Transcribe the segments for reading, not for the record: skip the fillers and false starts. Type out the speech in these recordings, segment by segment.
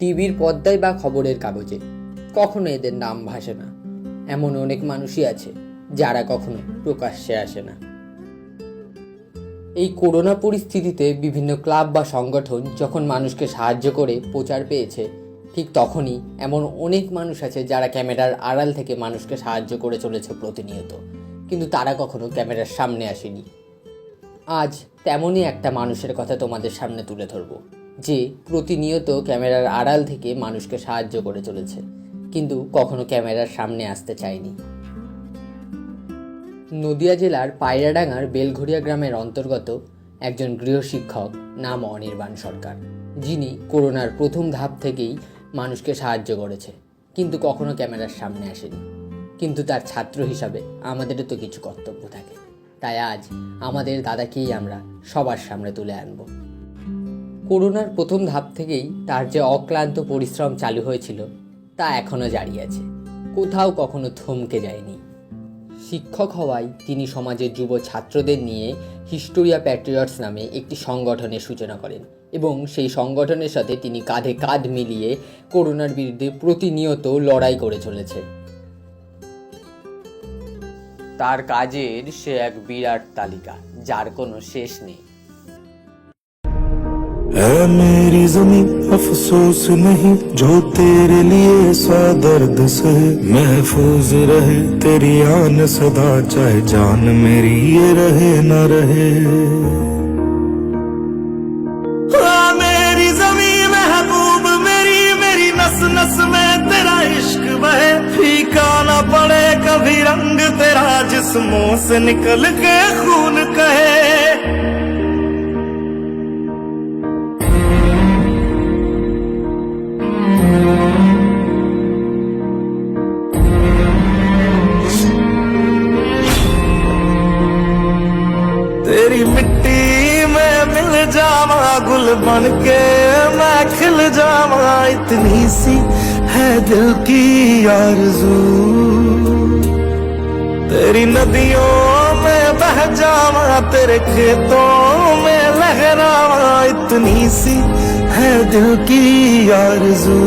টিভির পর্দায় বা খবরের কাগজে কখনো এদের নাম ভাসে না। এমন অনেক মানুষই আছে যারা কখনো প্রকাশ্যে আসে না। এই করোনা পরিস্থিতিতে বিভিন্ন ক্লাব বা সংগঠন যখন মানুষকে সাহায্য করে প্রচার পেয়েছে, ঠিক তখনই এমন অনেক মানুষ আছে যারা ক্যামেরার আড়াল থেকে মানুষকে সাহায্য করে চলেছে প্রতিনিয়ত, কিন্তু তারা কখনো ক্যামেরার সামনে আসেনি। আজ তেমনই একটা মানুষের কথা তোমাদের সামনে তুলে ধরব, যে প্রতিনিয়ত ক্যামেরার আড়াল থেকে মানুষকে সাহায্য করে চলেছে, কিন্তু কখনো ক্যামেরার সামনে আসতে চায়নি। নদিয়া জেলার পায়রাডাঙ্গার বেলঘরিয়া গ্রামের অন্তর্গত একজন গৃহশিক্ষক, নাম অনির্বাণ সরকার, যিনি করোনার প্রথম ধাপ থেকেই মানুষকে সাহায্য করেছে, কিন্তু কখনো ক্যামেরার সামনে আসেনি। কিন্তু তার ছাত্র হিসাবে আমাদেরও তো কিছু কর্তব্য থাকে, তাই আজ আমাদের দাদাকেই আমরা সবার সামনে তুলে আনব। করোনার প্রথম ধাপ থেকেই তার যে অক্লান্ত পরিশ্রম চালু হয়েছিল তা এখনও জারি আছে, কোথাও কখনো থমকে যায়নি। শিক্ষক হওয়ায় তিনি সমাজের যুব ছাত্রদের নিয়ে হিস্টোরিয়া প্যাট্রিয়টস নামে একটি সংগঠনের সূচনা করেন এবং সেই সংগঠনের সাথে তিনি কাঁধে কাঁধ মিলিয়ে করোনার বিরুদ্ধে প্রতিনিয়ত লড়াই করে চলেছে। তার কাজের সে এক বিরাট তালিকা, যার কোনো শেষ নেই। है मेरी जमीन अफसोस नहीं, जो तेरे लिए सा दर्द सहे, महफूज रहे तेरी आन सदा, चाहे जान मेरी ये रहे न रहे। मेरी जमीन महबूब मेरी, मेरी नस नस में तेरा इश्क बहे, फीका न पड़े कभी रंग तेरा, जिस्मों से निकल के खून कहे। तेरी मिट्टी में मिल जावा, गुल बन के मैं खिल जावा, इतनी सी है दिल की आरज़ू। तेरी नदियों में बह जावा, तेरे खेतों में लहरावा, इतनी सी है दिल की आरज़ू।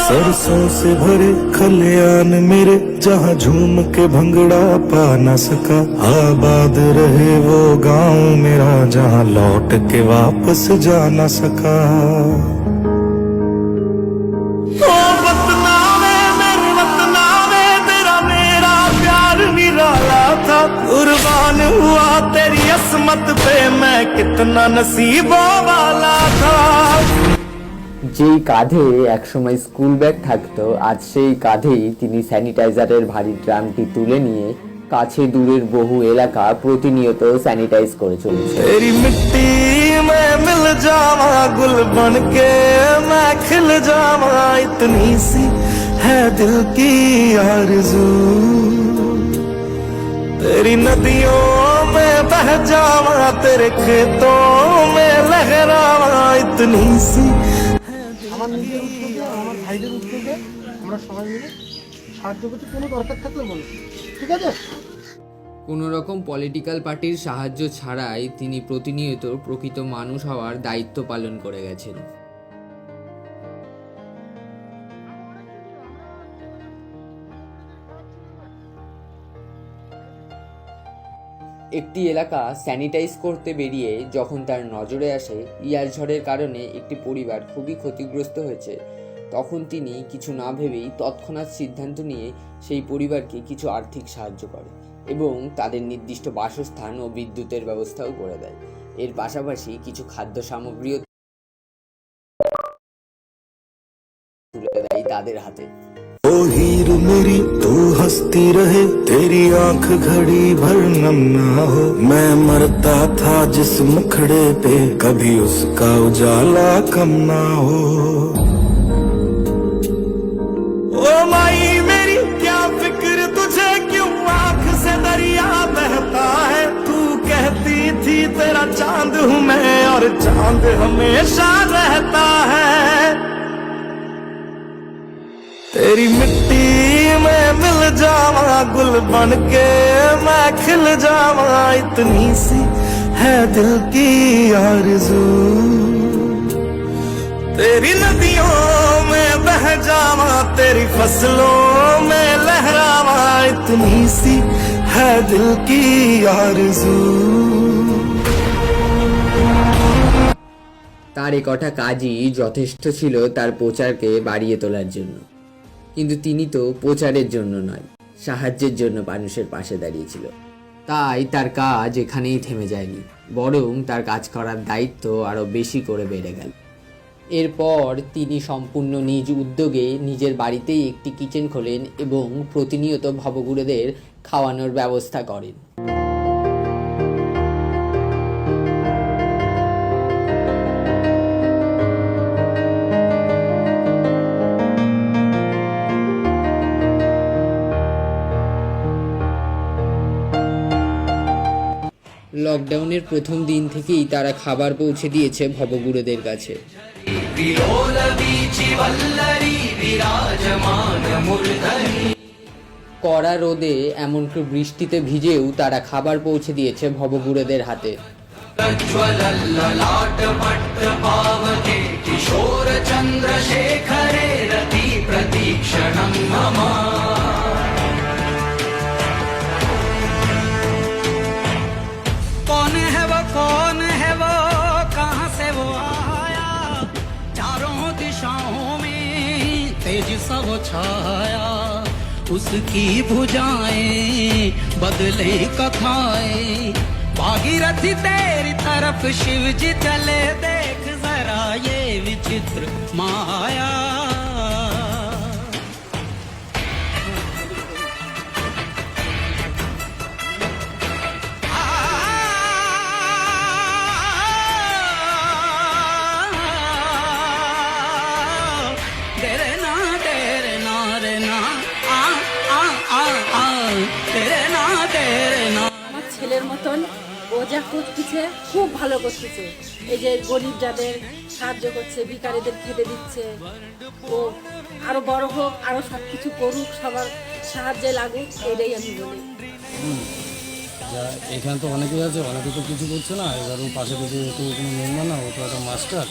सरसों से भरे खलियान मेरे, जहाँ झूम के भंगड़ा पा न सका, आबाद रहे वो गांव मेरा, जहाँ लौट के वापस जा न सका। ओ वतना में मेरे वतना में तेरा मेरा प्यार निराला था, कुर्बान हुआ तेरी असमत पे मैं कितना नसीबों वाला था। যেই কাঁধে একসময় স্কুল ব্যাগ থাকতো, আজ সেই কাঁধেই তিনি স্যানিটাইজারের ভারী ড্রামটি তুলে নিয়ে কাছে দূরের বহু এলাকা প্রতিনিয়ত স্যানিটাইজ করে চলেছে। तेरी मिट्टी में मिल जावा, गुल बन के मैं खिल जावा, इतनी सी है दिल की आरज़ू। तेरी नदियों में बह जावा, तेरे खेतों में लहरावा, इतनी सी। আমার নিজের উদ্যোগে, আমার ভাইদের উদ্যোগে আমরা সবাই মিলে সাহায্য করতে, কোনো দরকার থাকলে বলুন, ঠিক আছে? কোনো রকম পলিটিক্যাল পার্টির সাহায্য ছাড়াই তিনি প্রতিনিয়ত প্রকৃত মানুষ হওয়ার দায়িত্ব পালন করে গেছেন। একটি এলাকা স্যানিটাইজ করতে বেরিয়ে যখন তার নজরে আসে ইয়াস ঝড়ের কারণে একটি পরিবার খুবই ক্ষতিগ্রস্ত হয়েছে, তখন তিনি কিছু না ভেবেই তৎক্ষণাৎ সিদ্ধান্ত নিয়ে সেই পরিবারকে কিছু আর্থিক সাহায্য করে এবং তাদের নির্দিষ্ট বাসস্থান ও বিদ্যুতের ব্যবস্থাও করে দেয়। এর পাশাপাশি কিছু খাদ্য সামগ্রীও তুলে দেয় তাদের হাতে। ओ हीर मेरी तू हंसती रहे, तेरी आंख घड़ी भर नम ना हो, मैं मरता था जिस मुखड़े पे, कभी उसका उजाला कम ना हो। ओ माई मेरी क्या फिक्र तुझे, क्यों आंख से दरिया बहता है, तू कहती थी तेरा चांद हूँ मैं, और चांद हमेशा रहता है। तेरी मिट्टी में मिल जावा गुल बन के मैं खिल जावा इतनी सी है दिल की आरज़ू तेरी नदियों में बह जावा तेरी फसलों में लहरावा इतनी सी है दिल की आरज़ू তার এ কটা কাজই যথেষ্ট ছিল তার প্রচারকে বাড়িয়ে তোলার জন্য। কিন্তু তিনি তো প্রচারের জন্য নয়, সাহায্যের জন্য মানুষের পাশে দাঁড়িয়েছিল। তাই তার কাজ এখানেই থেমে যায়নি, বরং তার কাজ করার দায়িত্ব আরও বেশি করে বেড়ে গেল। এরপর তিনি সম্পূর্ণ নিজ উদ্যোগে নিজের বাড়িতেই একটি কিচেন খোলেন এবং প্রতিনিয়ত ভবঘুরেদের খাওয়ানোর ব্যবস্থা করেন। লকডাউনের প্রথম দিন থেকেই তারা খাবার পৌঁছে দিয়েছে ভবঘুরেদের কাছে। কড়া রোদে এমনকি বৃষ্টিতে ভিজেও তারা খাবার পৌঁছে দিয়েছে ভবঘুরেদের হাতে। कौन है वो कहाँ से वो आया चारों दिशाओं में तेज सा वो छाया उसकी भुजाएं बदले कथाएं भागीरथी तेरी तरफ शिव जी चले देख जरा ये विचित्र माया আমার ছেলের মতন ও যা করতেছে খুব ভালো করতেছে। এই যে গরিব যাদের সাহায্য করছে, ভিখারিদের খেতে দিচ্ছে, ও আরো বড় হোক, আরো সব কিছু করুক, সবার সাহায্যে লাগুক, এটাই আমি বলি। এখানে তো অনেকেই আছে, অনেকে তো কিছু করছে না, এবার ও পাশে থেকে তো কোনো মেম্বার না, ও তো একটা মাস্টার।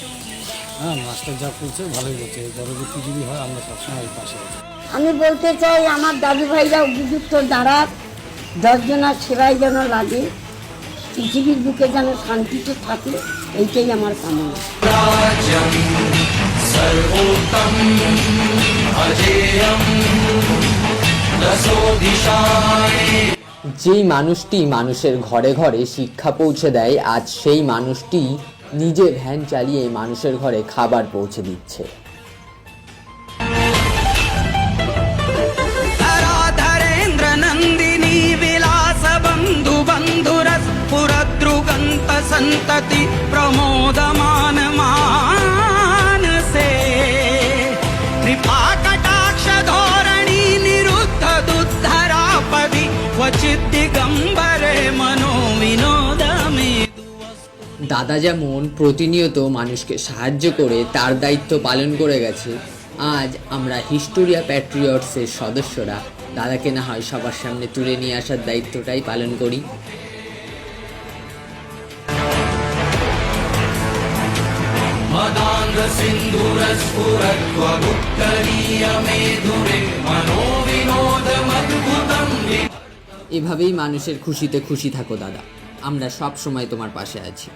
হ্যাঁ, মাস্টার যা করছে ভালোই করছে, এই পরবর্তী যদি হয় আমরা সবসময় এই পাশে আছি। আমি বলতে চাই আমার দাদু ভাইরা উপযুক্ত দাঁড়াক, 10 জনের সেবায় যেন লাগে, পৃথিবীর বুকে যেন শান্তিতে থাকে, এইটাই আমার কামনা। যেই মানুষটি মানুষের ঘরে ঘরে শিক্ষা পৌঁছে দেয়, আজ সেই মানুষটি নিজে ভ্যান চালিয়ে মানুষের ঘরে খাবার পৌঁছে দিচ্ছে। संतति प्रमोदमान मान से कृपा कटाक्ष धोरणी निरुद्ध दुद्धरापदि क्वचित् दिगंबरे मनो विनोदमे। দাদা যেমন প্রতিনিয়ত মানুষকে সাহায্য করে তার দায়িত্ব পালন করে গেছে, আজ আমরা হিস্টোরিয়া প্যাট্রিয়টসের সদস্যরা দাদাকে না হয় সবার সামনে তুলে নিয়ে আসার দায়িত্বটাই পালন করি। এভাবেই মানুষের খুশিতে খুশি থাকো দাদা, আমরা সব সময় তোমার পাশে আছি।